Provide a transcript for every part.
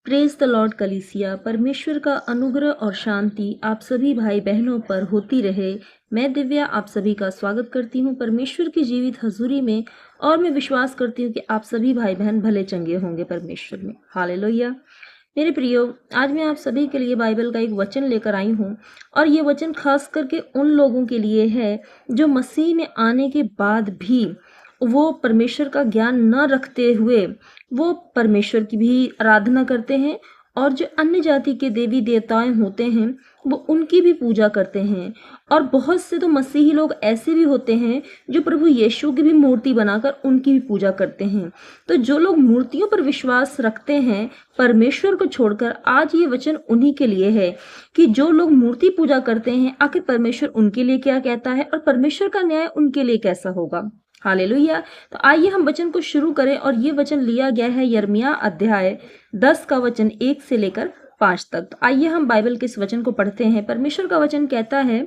Praise the Lord कलीसिया। परमेश्वर का अनुग्रह और शांति आप सभी भाई बहनों पर होती रहे। मैं दिव्या आप सभी का स्वागत करती हूँ परमेश्वर की जीवित हजूरी में, और मैं विश्वास करती हूँ कि आप सभी भाई बहन भले चंगे होंगे परमेश्वर में। हालेलुया। मेरे प्रियो, आज मैं आप सभी के लिए बाइबल का एक वचन लेकर आई हूँ, और ये वचन खास करके उन लोगों के लिए है जो मसीह में आने के बाद भी वो परमेश्वर का ज्ञान न रखते हुए वो परमेश्वर की भी आराधना करते हैं, और जो अन्य जाति के देवी देवताएं होते हैं वो उनकी भी पूजा करते हैं। और बहुत से तो मसीही लोग ऐसे भी होते हैं जो प्रभु यीशु की भी मूर्ति बनाकर उनकी भी पूजा करते हैं। तो जो लोग मूर्तियों पर विश्वास रखते हैं परमेश्वर को छोड़कर, आज ये वचन उन्हीं के लिए है कि जो लोग मूर्ति पूजा करते हैं आखिर परमेश्वर उनके लिए क्या कहता है और परमेश्वर का न्याय उनके लिए कैसा होगा। हालेलुया। तो आइए हम वचन को शुरू करें, और ये वचन लिया गया है यिर्मयाह अध्याय 10 का वचन 1 से लेकर 5 तक। तो आइए हम बाइबल के इस वचन को पढ़ते हैं। परमेश्वर का वचन कहता है,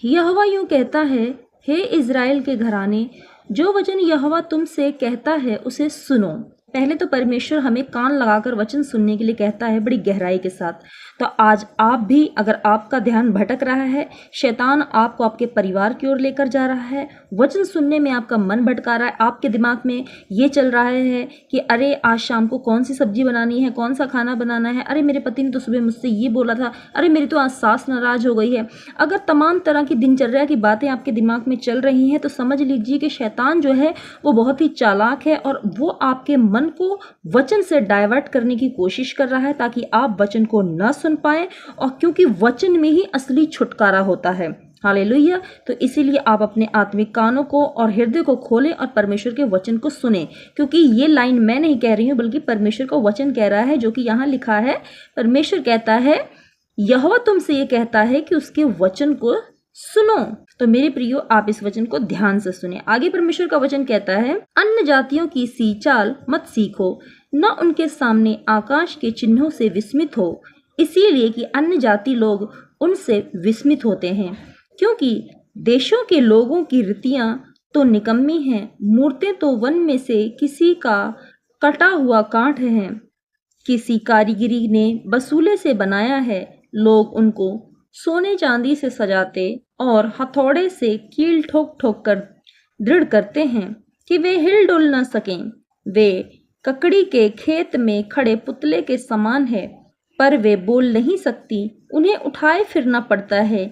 यहोवा यूं कहता है, हे इज़राइल के घराने, जो वचन यहोवा तुमसे कहता है उसे सुनो। पहले तो परमेश्वर हमें कान लगाकर वचन सुनने के लिए कहता है बड़ी गहराई के साथ। तो आज आप भी, अगर आपका ध्यान भटक रहा है, शैतान आपको आपके परिवार की ओर लेकर जा रहा है, वचन सुनने में आपका मन भटका रहा है, आपके दिमाग में ये चल रहा है कि अरे आज शाम को कौन सी सब्जी बनानी है, कौन सा खाना बनाना है, अरे मेरे पति ने तो सुबह मुझसे ये बोला था, अरे मेरी तो आज सास नाराज हो गई है। अगर तमाम तरह की दिनचर्या की बातें आपके दिमाग में चल रही हैं तो समझ लीजिए कि शैतान जो है वो बहुत ही चालाक है, और वो आपके मन को वचन से डाइवर्ट करने की कोशिश कर रहा है ताकि आप वचन को न सुन पाए, और क्योंकि वचन में ही असली छुटकारा होता है। हालेलुया। तो इसीलिए आप अपने आत्मिक कानों को और हृदय को खोलें और परमेश्वर के वचन को सुने, क्योंकि ये लाइन मैं नहीं कह रही हूं बल्कि परमेश्वर का वचन कह रहा है, जो कि यहाँ लिखा है। परमेश्वर कहता है, यहोवा तुमसे ये कहता है कि उसके वचन को सुनो। तो मेरे प्रियो, आप इस वचन को ध्यान से सुने। आगे परमेश्वर का वचन कहता है, अन्य जातियों की सी चाल मत सीखो, न उनके सामने आकाश के चिन्हों से विस्मित हो, इसीलिए कि अन्य जाति लोग उनसे विस्मित होते हैं। क्योंकि देशों के लोगों की रीतियां तो निकम्मी हैं, मूर्तें तो वन में से किसी का कटा हुआ काठ है, किसी कारीगिरी ने बसूले से बनाया है। लोग उनको सोने चांदी से सजाते और हथौड़े से कील ठोक ठोक कर दृढ़ करते हैं कि वे हिल डुल न सकें। वे ककड़ी के खेत में खड़े पुतले के समान है, पर वे बोल नहीं सकती, उन्हें उठाए फिरना पड़ता है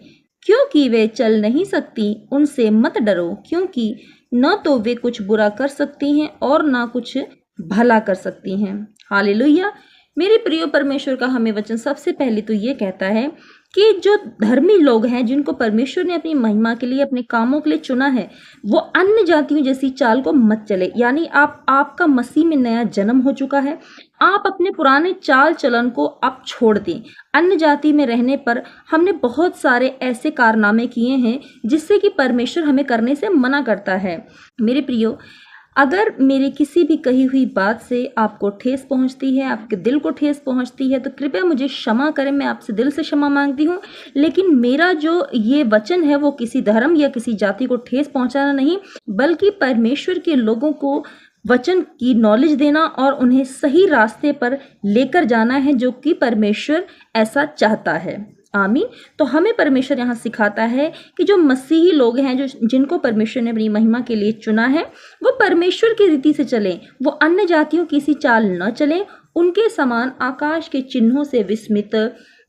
क्योंकि वे चल नहीं सकती। उनसे मत डरो, क्योंकि न तो वे कुछ बुरा कर सकती हैं और न कुछ भला कर सकती हैं। हालेलुया। मेरे प्रिय, परमेश्वर का हमें वचन सबसे पहले तो ये कहता है कि जो धर्मी लोग हैं, जिनको परमेश्वर ने अपनी महिमा के लिए, अपने कामों के लिए चुना है, वो अन्य जातियों जैसी चाल को मत चले। यानी आपका मसीह में नया जन्म हो चुका है, आप अपने पुराने चाल चलन को आप छोड़ दें। अन्य जाति में रहने पर हमने बहुत सारे ऐसे कारनामे किए हैं जिससे कि परमेश्वर हमें करने से मना करता है। मेरे प्रियो, अगर मेरी किसी भी कही हुई बात से आपको ठेस पहुंचती है, आपके दिल को ठेस पहुंचती है, तो कृपया मुझे क्षमा करें। मैं आपसे दिल से क्षमा मांगती हूं। लेकिन मेरा जो ये वचन है वो किसी धर्म या किसी जाति को ठेस पहुंचाना नहीं, बल्कि परमेश्वर के लोगों को वचन की नॉलेज देना और उन्हें सही रास्ते पर लेकर जाना है, जो कि परमेश्वर ऐसा चाहता है। आमीन। तो हमें परमेश्वर यहाँ सिखाता है कि जो मसीही लोग हैं, जो जिनको परमेश्वर ने अपनी महिमा के लिए चुना है, वो परमेश्वर की रीति से चलें, वो अन्य जातियों की सी चाल न चलें, उनके समान आकाश के चिन्हों से विस्मित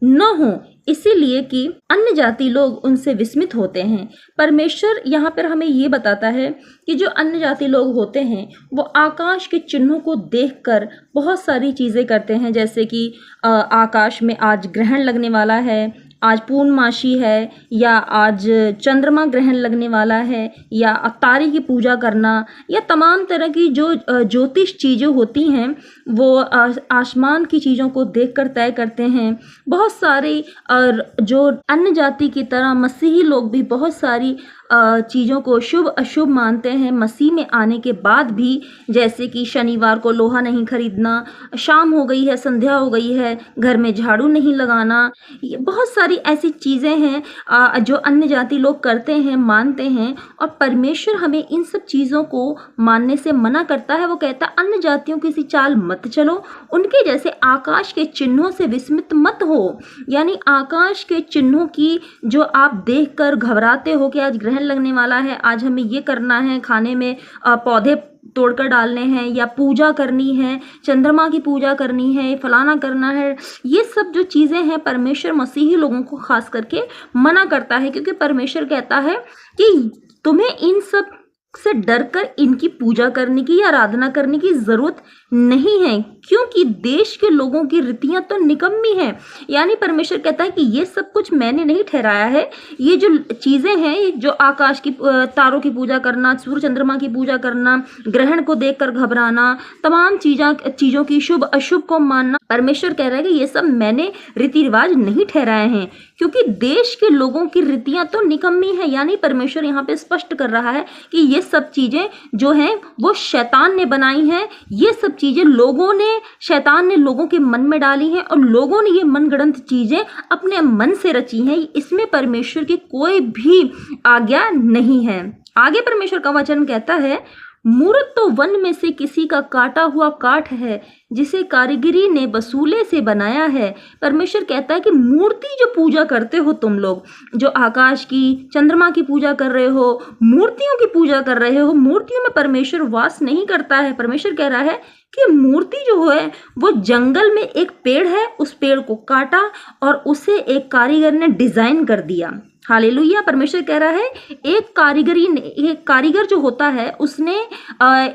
न हो, इसीलिए कि अन्य जाति लोग उनसे विस्मित होते हैं। परमेश्वर यहाँ पर हमें ये बताता है कि जो अन्य जाति लोग होते हैं वो आकाश के चिन्हों को देखकर बहुत सारी चीज़ें करते हैं, जैसे कि आकाश में आज ग्रहण लगने वाला है, आज पूर्णमासी है, या आज चंद्रमा ग्रहण लगने वाला है, या तारे की पूजा करना, या तमाम तरह की जो ज्योतिष चीज़ें होती हैं वो आसमान की चीज़ों को देखकर तय करते हैं। बहुत सारे, और जो अन्य जाति की तरह मसीही लोग भी बहुत सारी चीज़ों को शुभ अशुभ मानते हैं मसीह में आने के बाद भी, जैसे कि शनिवार को लोहा नहीं खरीदना, शाम हो गई है, संध्या हो गई है, घर में झाड़ू नहीं लगाना। ये बहुत सारी ऐसी चीज़ें हैं जो अन्य जाति लोग करते हैं, मानते हैं, और परमेश्वर हमें इन सब चीज़ों को मानने से मना करता है। वो कहता है अन्य जातियों की सी चाल मत चलो, उनके जैसे आकाश के चिन्हों से विस्मित मत हो। यानी आकाश के चिन्हों की जो आप देखकर घबराते हो कि आज ग्रहण लगने वाला है, आज हमें ये करना है, खाने में पौधे तोड़कर डालने हैं, या पूजा करनी है, चंद्रमा की पूजा करनी है, फलाना करना है, ये सब जो चीज़ें हैं परमेश्वर मसीही लोगों को खास करके मना करता है, क्योंकि परमेश्वर कहता है कि तुम्हें इन सब से डरकर इनकी पूजा करने की या आराधना करने की जरूरत नहीं है, क्योंकि देश के लोगों की रीतियां तो निकम्मी हैं। यानी परमेश्वर कहता है कि ये सब कुछ मैंने नहीं ठहराया है। ये जो चीजें हैं, जो आकाश की तारों की पूजा करना, सूर्य चंद्रमा की पूजा करना, ग्रहण को देखकर घबराना, तमाम चीजों की शुभ अशुभ को मानना, परमेश्वर कह रहा है कि ये सब मैंने रीति रिवाज नहीं ठहराए हैं, क्योंकि देश के लोगों की रीतियां तो निकम्मी है। यानी परमेश्वर यहाँ पे स्पष्ट कर रहा है कि ये सब चीजें जो हैं वो शैतान ने बनाई हैं। ये सब चीजें शैतान ने लोगों के मन में डाली हैं, और लोगों ने ये मनगढ़ंत चीजें अपने मन से रची हैं। इसमें परमेश्वर की कोई भी आज्ञा नहीं है। आगे परमेश्वर का वचन कहता है, मूर्त तो वन में से किसी का काटा हुआ काठ है, जिसे कारीगरी ने वसूले से बनाया है। परमेश्वर कहता है कि मूर्ति जो पूजा करते हो तुम लोग, जो आकाश की, चंद्रमा की पूजा कर रहे हो, मूर्तियों की पूजा कर रहे हो, मूर्तियों में परमेश्वर वास नहीं करता है। परमेश्वर कह रहा है कि मूर्ति जो है वो जंगल में एक पेड़ है, उस पेड़ को काटा और उसे एक कारीगर ने डिजाइन कर दिया। हालेलुया। परमेश्वर कह रहा है एक कारीगर जो होता है उसने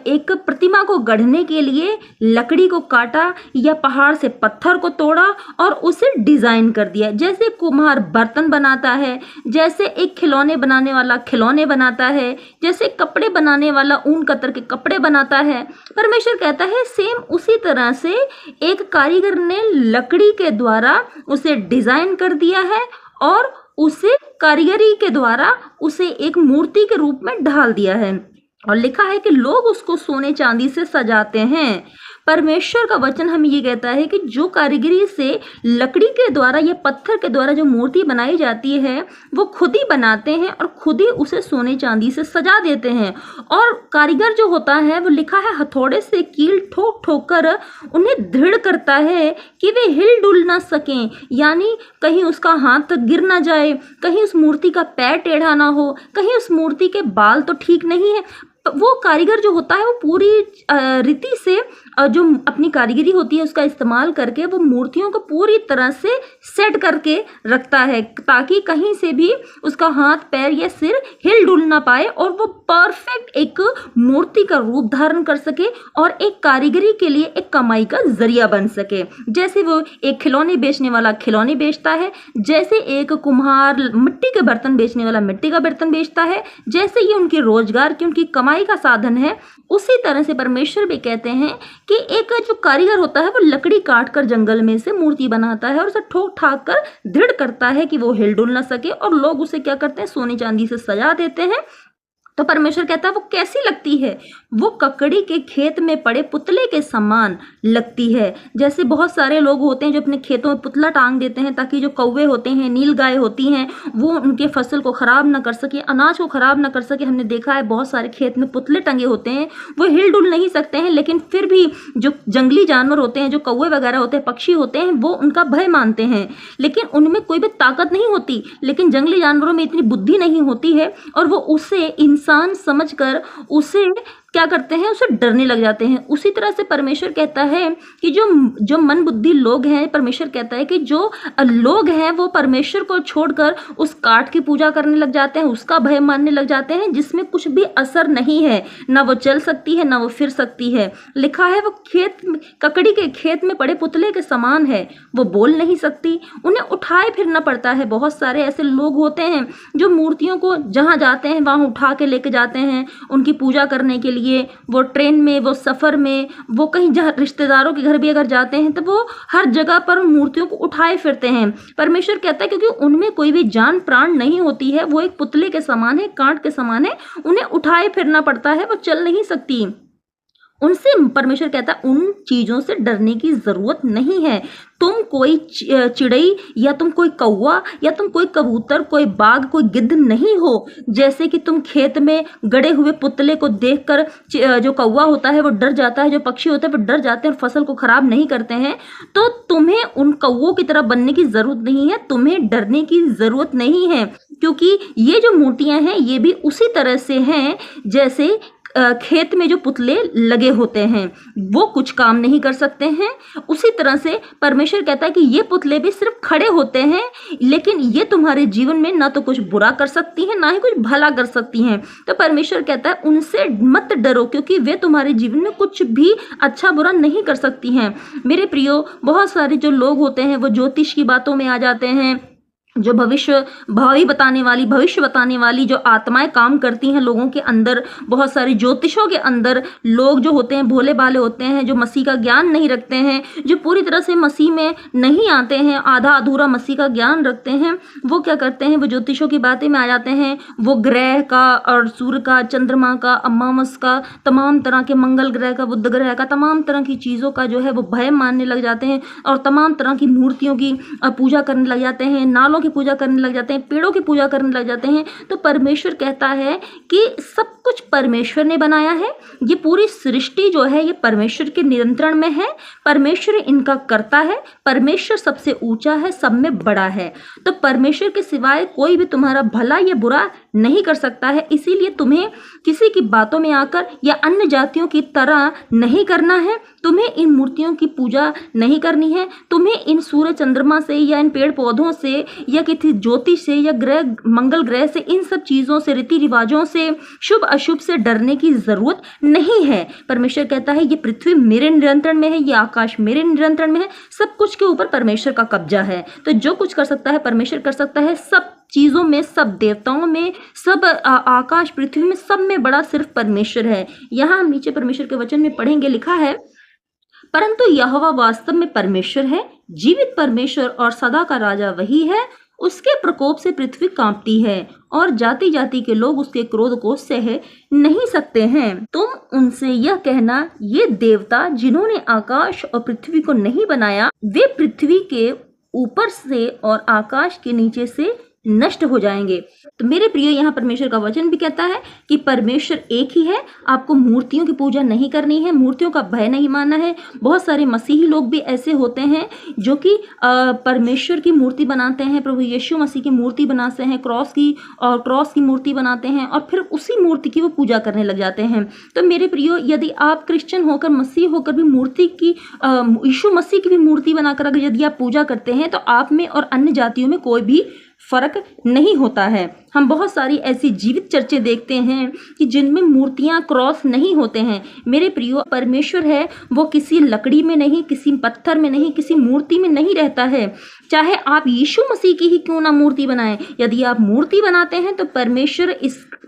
एक प्रतिमा को गढ़ने के लिए लकड़ी को काटा या पहाड़ से पत्थर को तोड़ा और उसे डिजाइन कर दिया। जैसे कुम्हार बर्तन बनाता है, जैसे एक खिलौने बनाने वाला खिलौने बनाता है, जैसे कपड़े बनाने वाला ऊन कतर के कपड़े बनाता है, परमेश्वर कहता है सेम उसी तरह से एक कारीगर ने लकड़ी के द्वारा उसे डिजाइन कर दिया है और उसे कारीगरी के द्वारा उसे एक मूर्ति के रूप में ढाल दिया है। और लिखा है कि लोग उसको सोने चांदी से सजाते हैं। परमेश्वर का वचन हमें ये कहता है कि जो कारीगरी से लकड़ी के द्वारा या पत्थर के द्वारा जो मूर्ति बनाई जाती है वो खुद ही बनाते हैं और खुद ही उसे सोने चांदी से सजा देते हैं। और कारीगर जो होता है वो लिखा है हथौड़े से कील ठोक ठोक कर उन्हें दृढ़ करता है कि वे हिल डुल ना सकें। यानी कहीं उसका हाथ गिर ना जाए, कहीं उस मूर्ति का पैर टेढ़ा ना हो, कहीं उस मूर्ति के बाल तो ठीक नहीं है। वो कारीगर जो होता है वो पूरी रीति से जो अपनी कारीगरी होती है उसका इस्तेमाल करके वो मूर्तियों को पूरी तरह से सेट करके रखता है, ताकि कहीं से भी उसका हाथ पैर या सिर हिल डुल ना पाए और वो परफेक्ट एक मूर्ति का रूप धारण कर सके और एक कारीगरी के लिए एक कमाई का जरिया बन सके। जैसे वो एक खिलौने बेचने वाला खिलौने बेचता है, जैसे एक कुम्हार मिट्टी के बर्तन बेचने वाला मिट्टी का बर्तन बेचता है, जैसे ये उनके रोजगार की उनकी कमाई का साधन है, उसी तरह से परमेश्वर भी कहते हैं कि एक जो कारीगर होता है वो लकड़ी काट कर जंगल में से मूर्ति बनाता है और उसे ठोक ठाक कर दृढ़ करता है कि वो हिल डुल ना सके, और लोग उसे क्या करते हैं सोने चांदी से सजा देते हैं। तो परमेश्वर कहता है वो कैसी लगती है, वो ककड़ी के खेत में पड़े पुतले के समान लगती है। जैसे बहुत सारे लोग होते हैं जो अपने खेतों में पुतला टांग देते हैं ताकि जो कौवे होते हैं, नील गाय होती हैं, वो उनके फसल को खराब ना कर सके, अनाज को खराब ना कर सके। हमने देखा है बहुत सारे खेत में पुतले टंगे होते हैं, वो हिल डुल नहीं सकते हैं, लेकिन फिर भी जो जंगली जानवर होते हैं, जो कौवे वगैरह होते हैं, पक्षी होते हैं, वो उनका भय मानते हैं, लेकिन उनमें कोई भी ताकत नहीं होती। लेकिन जंगली जानवरों में इतनी बुद्धि नहीं होती है और वो उसे इंसान समझकर उसे क्या करते हैं, उसे डरने लग जाते हैं। उसी तरह से परमेश्वर कहता है कि जो मन बुद्धि लोग हैं, परमेश्वर कहता है कि जो लोग हैं वो परमेश्वर को छोड़कर उस काठ की पूजा करने लग जाते हैं, उसका भय मानने लग जाते हैं जिसमें कुछ भी असर नहीं है, ना वो चल सकती है ना वो फिर सकती है। लिखा है वो ककड़ी के खेत में पड़े पुतले के समान है, वो बोल नहीं सकती, उन्हें उठाए फिरना पड़ता है। बहुत सारे ऐसे लोग होते हैं जो मूर्तियों को जहाँ जाते हैं वहाँ उठा के लेके जाते हैं उनकी पूजा करने के लिए, लिए, वो ट्रेन में, वो सफ़र में, वो कहीं जहाँ रिश्तेदारों के घर भी अगर जाते हैं तो वो हर जगह पर उन मूर्तियों को उठाए फिरते हैं। परमेश्वर कहता है क्योंकि उनमें कोई भी जान प्राण नहीं होती है, वो एक पुतले के समान है, कांट के समान है, उन्हें उठाए फिरना पड़ता है, वो चल नहीं सकती। उनसे परमेश्वर कहता है उन चीज़ों से डरने की ज़रूरत नहीं है। तुम कोई चिड़ई या तुम कोई कौवा या तुम कोई कबूतर, कोई बाघ, कोई गिद्ध नहीं हो। जैसे कि तुम खेत में गड़े हुए पुतले को देखकर जो कौवा होता है वो डर जाता है, जो पक्षी होता है वो डर जाते हैं और फसल को खराब नहीं करते हैं, तो तुम्हें उन कौवों की तरह बनने की ज़रूरत नहीं है, तुम्हें डरने की ज़रूरत नहीं है। क्योंकि ये जो मूर्तियाँ हैं ये भी उसी तरह से हैं जैसे खेत में जो पुतले लगे होते हैं, वो कुछ काम नहीं कर सकते हैं। उसी तरह से परमेश्वर कहता है कि ये पुतले भी सिर्फ खड़े होते हैं, लेकिन ये तुम्हारे जीवन में ना तो कुछ बुरा कर सकती हैं ना ही कुछ भला कर सकती हैं। तो परमेश्वर कहता है उनसे मत डरो, क्योंकि वे तुम्हारे जीवन में कुछ भी अच्छा बुरा नहीं कर सकती हैं। मेरे प्रियो, बहुत सारे जो लोग होते हैं वो ज्योतिष की बातों में आ जाते हैं, जो भविष्य बताने वाली जो आत्माएं काम करती हैं लोगों के अंदर। बहुत सारे ज्योतिषों के अंदर लोग जो होते हैं भोले भाले होते हैं, जो मसीह का ज्ञान नहीं रखते हैं, जो पूरी तरह से मसीह में नहीं आते हैं, आधा अधूरा मसीह का ज्ञान रखते हैं। वो क्या करते हैं, वो ज्योतिषों की बातें में आ जाते हैं। वो ग्रह का और सूर्य का, चंद्रमा का, अमावस का, तमाम तरह के, मंगल ग्रह का, बुध ग्रह का, तमाम तरह की चीज़ों का जो है वो भय मानने लग जाते हैं और तमाम तरह की मूर्तियों की पूजा करने लग जाते हैं, नालों की पूजा करने लग जाते हैं, पेड़ों की पूजा करने लग जाते हैं। तो परमेश्वर कहता है कि सब कुछ परमेश्वर ने बनाया है, ये पूरी सृष्टि जो है ये परमेश्वर के नियंत्रण में है, परमेश्वर इनका करता है, परमेश्वर सबसे ऊंचा है, सब में बड़ा है। तो परमेश्वर के सिवाय कोई भी तुम्हारा भला या बुरा नहीं कर सकता है। इसीलिए तुम्हें किसी की बातों में आकर या अन्य जातियों की तरह नहीं करना है, तुम्हें इन मूर्तियों की पूजा नहीं करनी है, तुम्हें इन सूर्य चंद्रमा से या इन पेड़ पौधों से या किसी ज्योतिष से या ग्रह, मंगल ग्रह से, इन सब चीज़ों से, रीति रिवाजों से, शुभ अशुभ से डरने की ज़रूरत नहीं है। परमेश्वर कहता है ये पृथ्वी मेरे नियंत्रण में है, ये आकाश मेरे नियंत्रण में है, सब कुछ के ऊपर परमेश्वर का कब्जा है। तो जो कुछ कर सकता है परमेश्वर कर सकता है। सब चीज़ों में, सब देवताओं में, सब आकाश पृथ्वी में, सब में बड़ा सिर्फ परमेश्वर है। यहाँ हम नीचे परमेश्वर के वचन में पढ़ेंगे, लिखा है, परंतु यहोवा वास्तव में परमेश्वर है, जीवित परमेश्वर और सदा का राजा वही है। उसके प्रकोप से पृथ्वी कांपती है और जाति जाति के लोग उसके क्रोध को सह नहीं सकते हैं। तुम उनसे यह कहना, ये देवता जिन्होंने आकाश और पृथ्वी को नहीं बनाया, वे पृथ्वी के ऊपर से और आकाश के नीचे से नष्ट हो जाएंगे। तो मेरे प्रिय, यहाँ परमेश्वर का वचन भी कहता है कि परमेश्वर एक ही है, आपको मूर्तियों की पूजा नहीं करनी है, मूर्तियों का भय नहीं मानना है। बहुत सारे मसीही लोग भी ऐसे होते हैं जो कि परमेश्वर की मूर्ति बनाते हैं, प्रभु यीशु मसीह की मूर्ति बनाते हैं, क्रॉस की मूर्ति बनाते हैं और फिर उसी मूर्ति की वो पूजा करने लग जाते हैं। तो मेरे प्रियो, यदि आप क्रिश्चियन होकर, मसीह होकर भी मूर्ति की, यीशु मसीह की भी मूर्ति बनाकर अगर यदि आप पूजा करते हैं तो आप में और अन्य जातियों में कोई भी फर्क नहीं होता है। हम बहुत सारी ऐसी जीवित चर्चें देखते हैं कि जिनमें मूर्तियां, क्रॉस नहीं होते हैं। मेरे प्रियो, परमेश्वर है वो किसी लकड़ी में नहीं, किसी पत्थर में नहीं, किसी मूर्ति में नहीं रहता है। चाहे आप यीशु मसीह की ही क्यों ना मूर्ति बनाएं, यदि आप मूर्ति बनाते हैं तो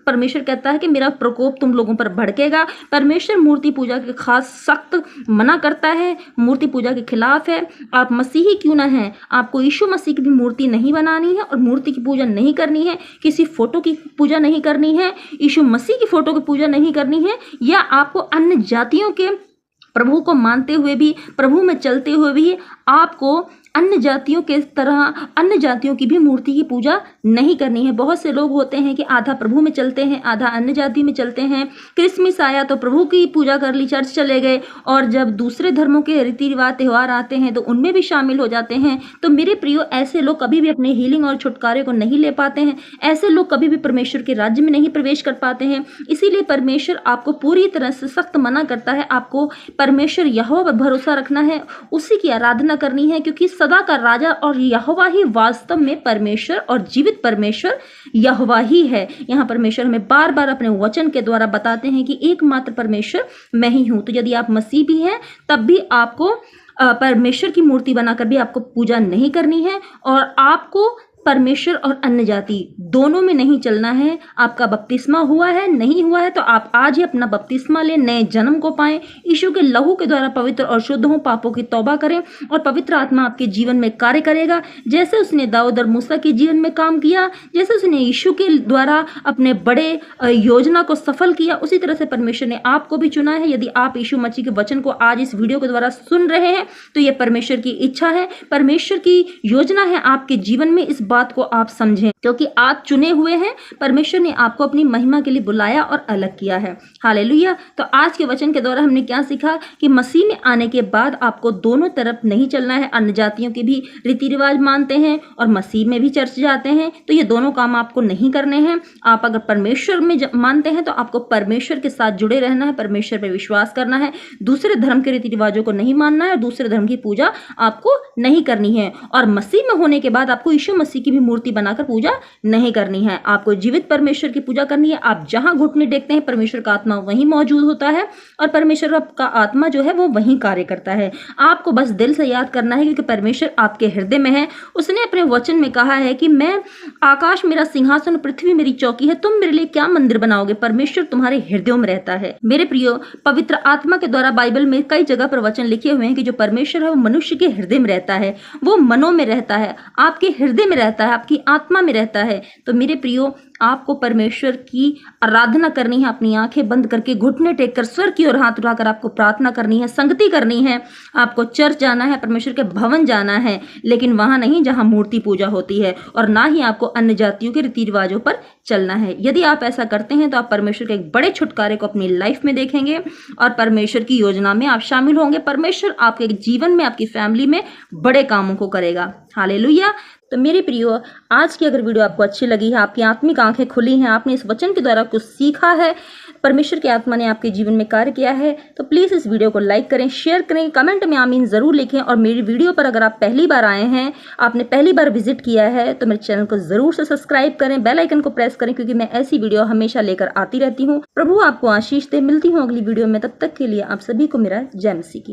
परमेश्वर कहता है कि मेरा प्रकोप तुम लोगों पर भड़केगा। परमेश्वर मूर्ति पूजा के खास सख्त मना करता है, मूर्ति पूजा के खिलाफ है। आप मसीही क्यों ना हैं, आपको यीशु मसीह की भी मूर्ति नहीं बनानी है और मूर्ति की पूजा नहीं करनी है, किसी फोटो की पूजा नहीं करनी है, यीशु मसीह की फोटो की पूजा नहीं करनी है, या आपको अन्य जातियों के प्रभु को मानते हुए भी, प्रभु में चलते हुए भी आपको अन्य जातियों के तरह अन्य जातियों की भी मूर्ति की पूजा नहीं करनी है। बहुत से लोग होते हैं कि आधा प्रभु में चलते हैं, आधा अन्य जाति में चलते हैं। क्रिसमस आया तो प्रभु की पूजा कर ली, चर्च चले गए, और जब दूसरे धर्मों के रीति रिवाज त्यौहार आते हैं तो उनमें भी शामिल हो जाते हैं। तो मेरे प्रियो, ऐसे लोग कभी भी अपने हीलिंग और छुटकारे को नहीं ले पाते हैं। ऐसे लोग कभी भी परमेश्वर के राज्य में नहीं प्रवेश कर पाते हैं। इसीलिए परमेश्वर आपको पूरी तरह से सख्त मना करता है। आपको परमेश्वर यहोवा पर भरोसा रखना है, उसी की आराधना करनी है, क्योंकि सदा का राजा और यहोवा ही वास्तव में परमेश्वर और जीवित परमेश्वर यहोवा ही है। यहाँ परमेश्वर हमें बार बार अपने वचन के द्वारा बताते हैं कि एकमात्र परमेश्वर मैं ही हूँ। तो यदि आप मसीह भी हैं तब भी आपको परमेश्वर की मूर्ति बनाकर भी आपको पूजा नहीं करनी है, और आपको परमेश्वर और अन्य जाति दोनों में नहीं चलना है। आपका बपतिस्मा हुआ है, नहीं हुआ है तो आप आज ही अपना बपतिस्मा लें, नए जन्म को पाएं, यीशु के लहू के द्वारा पवित्र और शुद्ध हों, पापों की तौबा करें और पवित्र आत्मा आपके जीवन में कार्य करेगा। जैसे उसने दाऊद और मूसा के जीवन में काम किया, जैसे उसने यीशु के द्वारा अपने बड़े योजना को सफल किया, उसी तरह से परमेश्वर ने आपको भी चुना है। यदि आप यीशु मसीह के वचन को आज इस वीडियो के द्वारा सुन रहे हैं तो यह परमेश्वर की इच्छा है, परमेश्वर की योजना है आपके जीवन में। इस बात को आप समझें, क्योंकि आप चुने हुए हैं। परमेश्वर ने आपको अपनी महिमा के लिए बुलाया और अलग किया है। हालेलुया। तो आज के वचन के द्वारा हमने क्या सीखा कि मसीह में आने के बाद आपको दोनों तरफ नहीं चलना है। अन्य जातियों के भी रीति रिवाज मानते हैं और मसीह में भी चर्च जाते हैं, तो ये दोनों काम आपको नहीं करने हैं। आप अगर परमेश्वर में मानते हैं तो आपको परमेश्वर के साथ जुड़े रहना है, परमेश्वर पर विश्वास करना है, दूसरे धर्म के रीति रिवाजों को नहीं मानना है और दूसरे धर्म की पूजा आपको नहीं करनी है। और मसीह में होने के बाद आपको यीशु मसीह की भी मूर्ति बनाकर पूजा नहीं करनी है। आपको जीवित परमेश्वर की पूजा करनी है। आप जहां घुटने टेकते हैं परमेश्वर का आत्मा वहीं मौजूद होता है और परमेश्वर का आत्मा जो है वो वहीं कार्य करता है। आपको बस दिल से याद करना है, क्योंकि परमेश्वर आपके हृदय में है। उसने अपने वचन में कहा है कि मैं आकाश मेरा सिंहासन, पृथ्वी मेरी चौकी है, तुम मेरे लिए क्या मंदिर बनाओगे। परमेश्वर तुम्हारे हृदयों में रहता है। मेरे प्रियो, पवित्र आत्मा के द्वारा बाइबल में कई जगह पर वचन लिखे हुए हैं कि जो परमेश्वर है वो मनुष्य के हृदय में रहता है, वो मनों में रहता है, आपके हृदय में रहता है, आपकी आत्मा में रहता है। तो मेरे प्रियो, आपको परमेश्वर की आराधना करनी है। अपनी आंखें बंद करके घुटने टेककर स्वर की ओर हाथ उठाकर आपको प्रार्थना करनी है, संगति करनी है। आपको चर्च जाना है, परमेश्वर के भवन जाना है, लेकिन वहां नहीं जहां मूर्ति पूजा होती है, और ना ही आपको अन्य जातियों के रीति रिवाजों पर चलना है। यदि आप ऐसा करते हैं तो आप परमेश्वर के एक बड़े छुटकारे को अपनी लाइफ में देखेंगे और परमेश्वर की योजना में आप शामिल होंगे। परमेश्वर आपके जीवन में, आपकी फैमिली में बड़े कामों को करेगा। हालेलुया। तो मेरे प्रियो, आज की अगर वीडियो आपको अच्छी लगी है, आपकी आत्मिक आंखें खुली हैं, आपने इस वचन के द्वारा कुछ सीखा है, परमेश्वर की आत्मा ने आपके जीवन में कार्य किया है, तो प्लीज़ इस वीडियो को लाइक करें, शेयर करें, कमेंट में आमीन ज़रूर लिखें। और मेरी वीडियो पर अगर आप पहली बार आए हैं, आपने पहली बार विजिट किया है, तो मेरे चैनल को ज़रूर से सब्सक्राइब करें, बेल आइकन को प्रेस करें, क्योंकि मैं ऐसी वीडियो हमेशा लेकर आती रहती हूँ। प्रभु आपको आशीष दे। मिलती हूँ अगली वीडियो में, तब तक के लिए आप सभी को मेरा जय मसीह की।